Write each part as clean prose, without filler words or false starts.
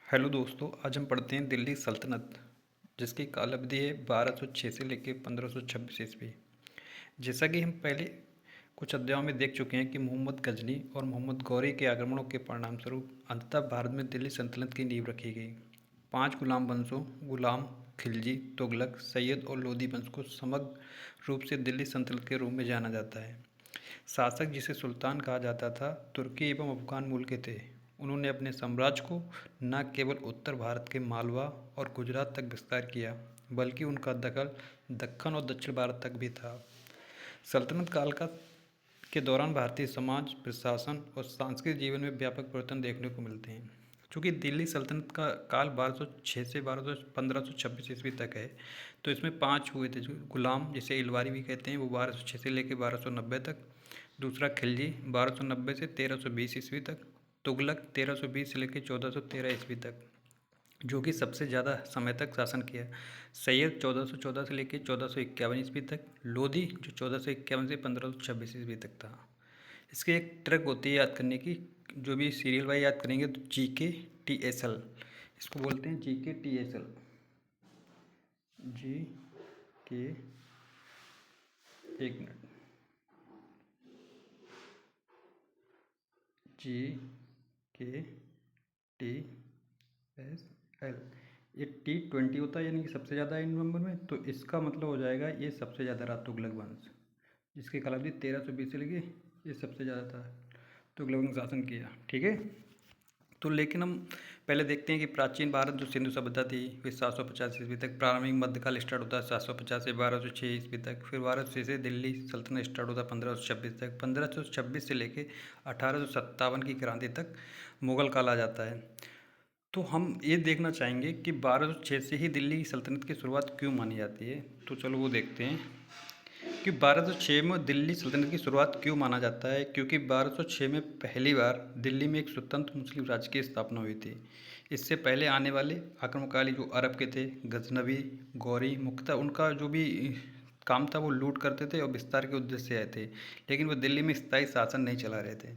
Hello दोस्तों, आज हम पढ़ते हैं दिल्ली सल्तनत, जिसकी काल अवधि है 1206 से लेकर 1526 ईस्वी। जैसा कि हम पहले कुछ अध्यायों में देख चुके हैं कि मोहम्मद गजनी और मोहम्मद गौरी के आक्रमणों के परिणामस्वरूप अंततः भारत में दिल्ली सल्तनत की नींव रखी गई। 5 गुलाम वंशों गुलाम, खिलजी, तुगलक, सैयद और लोदी वंश को समग्र रूप से दिल्ली सल्तनत के रूप में जाना जाता है। शासक, जिसे सुल्तान कहा जाता था, तुर्की एवं अफगान मूल के थे। उन्होंने अपने साम्राज्य को न केवल उत्तर भारत के मालवा और गुजरात तक विस्तार किया, बल्कि उनका दखल दक्कन और दक्षिण भारत तक भी था। सल्तनत काल के दौरान भारतीय समाज, प्रशासन और सांस्कृतिक जीवन में व्यापक परिवर्तन देखने को मिलते हैं। चूँकि दिल्ली सल्तनत का काल 1206 से 1526 ईस्वी तक है, तो इसमें 5 हुए थे। जो गुलाम, जिसे इलवारी भी कहते हैं, वो 1206 से लेकर 1290 तक। दूसरा खिलजी 1290 से 1320 ईस्वी तक। तुगलक 1320 से लेकर 1413 ईस्वी तक, जो कि सबसे ज़्यादा समय तक शासन किया। सैयद 1414 से लेकर 1451 ईस्वी तक। लोधी, जो 1451 से 1526 ईस्वी तक था। इसकी एक ट्रिक होती है याद करने की। जो भी सीरियल वाइज याद करेंगे तो GKTSL, इसको बोलते हैं GKTSL। जी के, एक मिनट, GKTSL। ये T20 होता है, यानी कि सबसे ज़्यादा इन नंबर में, तो इसका मतलब हो जाएगा ये सबसे ज़्यादा रहा तुगलक वंश, जिसकी कालावधि 1320 से लेके ये सबसे ज़्यादा था, तुगलक वंश शासन किया। ठीक है। तो लेकिन हम पहले देखते हैं कि प्राचीन भारत जो सिंधु सभ्यता थी, फिर 750 ईस्वी तक प्रारंभिक मध्यकाल स्टार्ट होता है 750 से 1206 ईस्वी तक। फिर 1206 से दिल्ली सल्तनत स्टार्ट होता है 1526 तक। 1526 से लेके 1857 की क्रांति तक मुगल काल आ जाता है। तो हम ये देखना चाहेंगे कि 1206 से ही दिल्ली सल्तनत की शुरुआत क्यों मानी जाती है। तो चलो वो देखते हैं कि 1206 में दिल्ली सल्तनत की शुरुआत क्यों माना जाता है। क्योंकि 1206 में पहली बार दिल्ली में एक स्वतंत्र मुस्लिम राज्य की स्थापना हुई थी। इससे पहले आने वाले आक्रमणकारी जो अरब के थे, गजनवी, गौरी, मुख्यतः उनका जो भी काम था वो लूट करते थे और विस्तार के उद्देश्य से आए थे, लेकिन वो दिल्ली में स्थायी शासन नहीं चला रहे थे।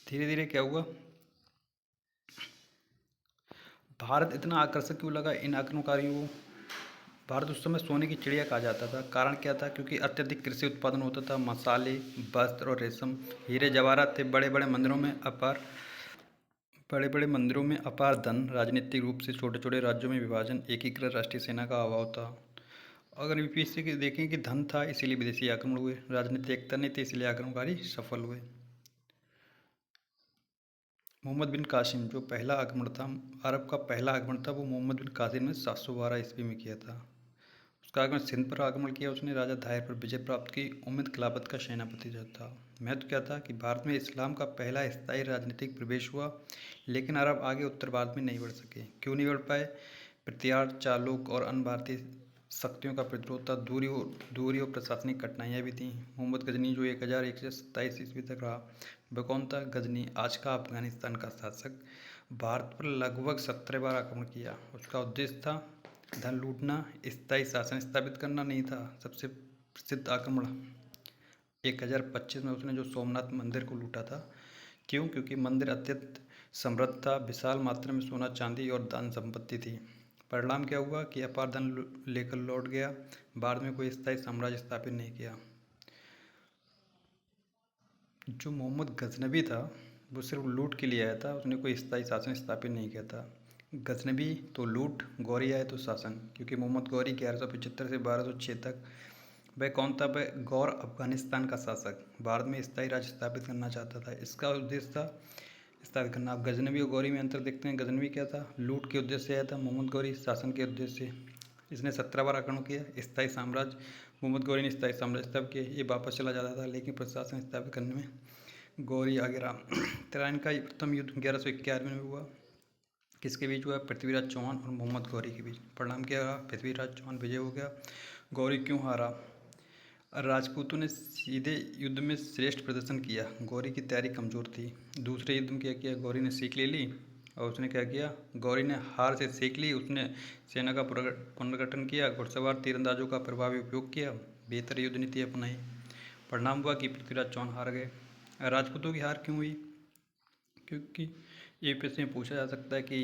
धीरे धीरे क्या हुआ, भारत इतना आकर्षक क्यों लगा इन आक्रमणकारियों को। भारत उस समय सोने की चिड़िया कहा जाता था। कारण क्या था? क्योंकि अत्यधिक कृषि उत्पादन होता था। मसाले, वस्त्र और रेशम, हीरे जवाहरात थे। बड़े बड़े मंदिरों में अपार धन, राजनीतिक रूप से छोटे छोटे राज्यों में विभाजन, एकीकृत राष्ट्रीय सेना का अभाव था। अगर यूपीएससी के देखें कि धन था इसीलिए विदेशी आक्रमण हुए, राजनीतिक एकता नहीं थी इसलिए आक्रमणकारी सफल हुए। मोहम्मद बिन कासिम जो पहला आक्रमण था, अरब का पहला आक्रमण था, वो मोहम्मद बिन कासिम ने 712 ईस्वी में किया था। उसका आक्रमण सिंध पर आक्रमण किया उसने, राजा धायर पर विजय प्राप्त की, उम्मद खिलाफत का सेनापति जो था। महत्व क्या था कि भारत में इस्लाम का पहला स्थायी राजनीतिक प्रवेश हुआ, लेकिन अरब आगे उत्तर भारत में नहीं बढ़ सके। क्यों नहीं बढ़ पाए? पृथ्वीराज, चालुक और अन्य भारतीय शक्तियों का प्रतिरोध था। दूरी और प्रशासनिक कठिनाइयाँ भी थीं। मोहम्मद गजनी जो 1127 ईस्वी तक रहा, वह कौन था? गजनी, आज का अफगानिस्तान का शासक। भारत पर लगभग 17 बार आक्रमण किया। उसका उद्देश्य था धन लूटना, स्थायी शासन स्थापित करना नहीं था। सबसे प्रसिद्ध आक्रमण 1025 में उसने जो सोमनाथ मंदिर को लूटा था। क्यों? क्योंकि मंदिर अत्यंत समृद्ध था, विशाल मात्रा में सोना चांदी और धन संपत्ति थी। परिणाम क्या हुआ कि अपार धन लेकर लौट गया, बाद में कोई स्थायी साम्राज्य स्थापित नहीं किया। जो मोहम्मद गजनबी था वो सिर्फ लूट के लिए आया था, उसने कोई स्थायी शासन स्थापित नहीं किया था। गजनबी तो लूट, गौरी आए तो शासन। क्योंकि मोहम्मद गौरी 1175 से 1206 तक, वह कौन था? वह गौर अफगानिस्तान का शासक, भारत में स्थायी राज्य स्थापित करना चाहता था। इसका उद्देश्य था स्थापित करना। आप गजनबी और गौरी में अंतर देखते हैं। गजनबी क्या था? लूट के उद्देश्य से आया था। मोहम्मद गौरी शासन के उद्देश्य से। इसने 17 बार आक्रमण किया। स्थायी साम्राज्य, मोहम्मद गौरी ने स्थायी साम्राज्य स्थापित किया, ये वापस चला जाता था, लेकिन प्रशासन स्थापित करने में गौरी आगे रहा। तराइन का प्रथम युद्ध 1191 में हुआ। किसके बीच हुआ? पृथ्वीराज चौहान और मोहम्मद गौरी के बीच। परिणाम क्या रहा? पृथ्वीराज चौहान विजय हो गया। गौरी क्यों हारा? राजपूतों ने सीधे युद्ध में श्रेष्ठ प्रदर्शन किया, गौरी की तैयारी कमज़ोर थी। दूसरे युद्ध में क्या किया? गौरी ने सीख ले ली और उसने क्या किया? गौरी ने हार से सीख ली, उसने सेना का पुनर्गठन किया, घुड़सवार तीरंदाजों का प्रभावी उपयोग किया, बेहतर युद्ध नीति अपनाई। परिणाम हुआ कि पृथ्वीराज चौहान हार गए। राजपूतों की हार क्यों हुई? क्योंकि यूपीएससी में पूछा जा सकता है कि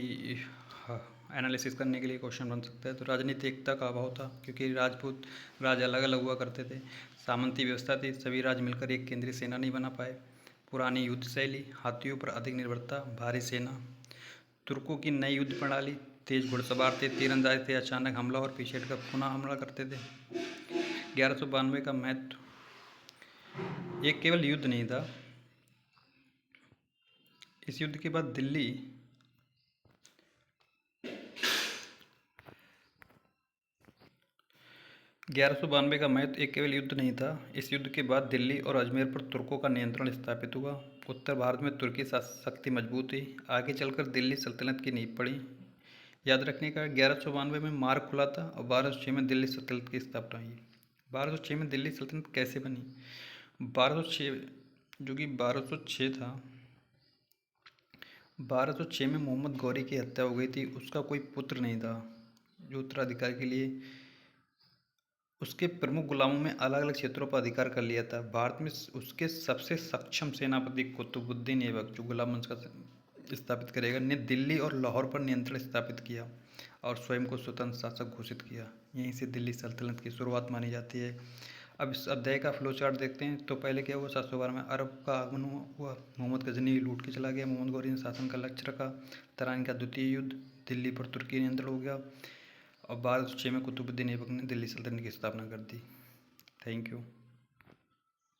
एनालिसिस करने के लिए क्वेश्चन बन सकता है। तो राजनीति एकता का अभाव था, क्योंकि राजपूत राज्य अलग अलग हुआ करते थे। सामंती व्यवस्था थी, सभी राज्य मिलकर एक केंद्रीय सेना नहीं बना पाए। पुरानी युद्ध शैली, हाथियों पर अधिक निर्भरता, भारी सेना। तुर्कों की नई युद्ध प्रणाली, तेज घुड़सवार थे, तीरंदाज थे, अचानक हमला और पीछे हटकर पुनः हमला करते थे। 1192 का महत्व, एक केवल युद्ध नहीं था। इस युद्ध के बाद दिल्ली 1192 का महत्व एक केवल युद्ध नहीं था। इस युद्ध के बाद दिल्ली और अजमेर पर तुर्कों का नियंत्रण स्थापित हुआ। उत्तर भारत में तुर्की शक्ति मजबूत हुई। आगे चलकर दिल्ली सल्तनत की नींव पड़ी। याद रखने का, 1192 में मार्ग खुला था और 1206 में दिल्ली सल्तनत की स्थापना हुई। 1206 में दिल्ली सल्तनत कैसे बनी? 1206, जो कि 1206 था, 1206 में मोहम्मद गौरी की हत्या हो गई थी। उसका कोई पुत्र नहीं था जो उत्तराधिकारी के लिए। उसके प्रमुख गुलामों में अलग अलग क्षेत्रों पर अधिकार कर लिया था। भारत में उसके सबसे सक्षम सेनापति कुतुबुद्दीन ऐबक, जो गुलाम वंश का स्थापित करेगा, ने दिल्ली और लाहौर पर नियंत्रण स्थापित किया और स्वयं को स्वतंत्र शासक घोषित किया। यहीं से दिल्ली सल्तनत की शुरुआत मानी जाती है। अब इस अध्याय का फ्लो चार्ट देखते हैं। तो पहले क्या हुआ, 712 में अरब का आगमन हुआ। मोहम्मद गजनी लूट के चला गया। मोहम्मद गौरी ने शासन का लक्ष्य रखा। तराइन का द्वितीय युद्ध, दिल्ली पर तुर्की नियंत्रण हो गया और 1206 में कुतुबुद्दीन ऐबक ने दिल्ली सल्तनत की स्थापना कर दी। Thank you.